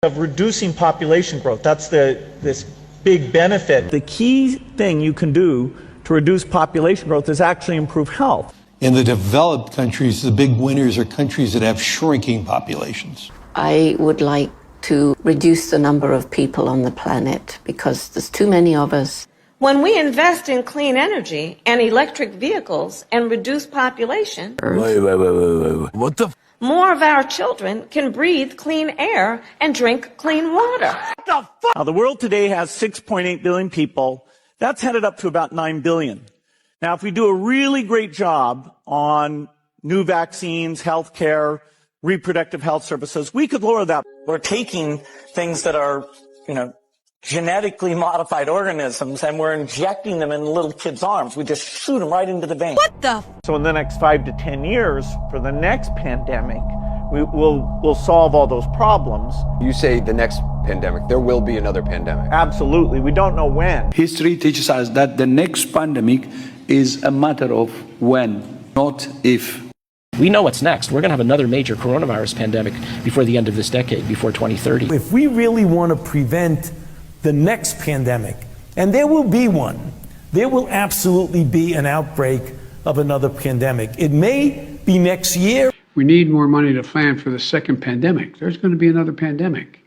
of reducing population growth. That's this big benefit. The key thing you can do to reduce population growth is actually improve health. In the developed countries, the big winners are countries that have shrinking populations. I would like to reduce the number of people on the planet because there's too many of us. When we invest in clean energy and electric vehicles and reduce population, Wait. What the? More of our children can breathe clean air and drink clean water. What the fuck? Now, the world today has 6.8 billion people. That's headed up to about 9 billion. Now, if we do a really great job on new vaccines, healthcare, reproductive health services, we could lower that. We're taking things that are, genetically modified organisms, and we're injecting them in little kids' arms. We just shoot them right into the vein. What the? So in the next 5 to 10 years, for the next pandemic, we'll solve all those problems. You say the next pandemic, there will be another pandemic. Absolutely. We don't know when. History teaches us that the next pandemic is a matter of when, not if. We know what's next. We're going to have another major coronavirus pandemic before the end of this decade, before 2030. If we really want to prevent the next pandemic, and there will be one, there will absolutely be an outbreak of another pandemic. It may be next year. We need more money to plan for the second pandemic. There's going to be another pandemic.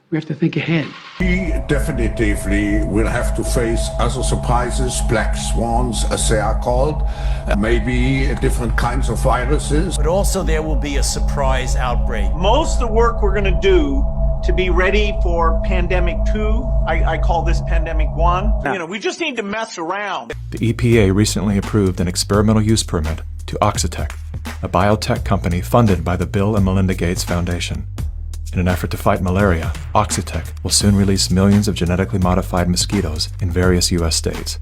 We have to think ahead. We definitively will have to face other surprises, black swans, as they are called, maybe different kinds of viruses. But also there will be a surprise outbreak. Most of the work we're going to do to be ready for pandemic 2, I call this pandemic 1. We just need to mess around. The EPA recently approved an experimental use permit to Oxitec, a biotech company funded by the Bill and Melinda Gates Foundation. In an effort to fight malaria, Oxitec will soon release millions of genetically modified mosquitoes in various U.S. states.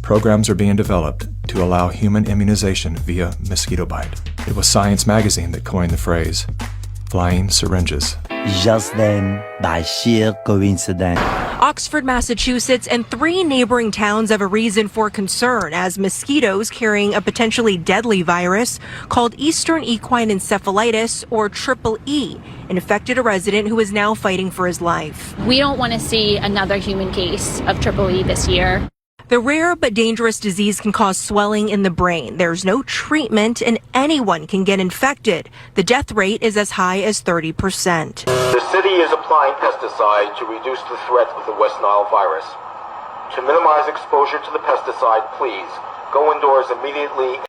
Programs are being developed to allow human immunization via mosquito bite. It was Science magazine that coined the phrase, flying syringes. Just then, by sheer coincidence. Oxford, Massachusetts, and 3 neighboring towns have a reason for concern as mosquitoes carrying a potentially deadly virus called Eastern Equine Encephalitis, or Triple E, infected a resident who is now fighting for his life. We don't want to see another human case of Triple E this year. The rare but dangerous disease can cause swelling in the brain. There's no treatment and anyone can get infected. The death rate is as high as 30%. The city is applying pesticides to reduce the threat of the West Nile virus. To minimize exposure to the pesticide, please go indoors immediately.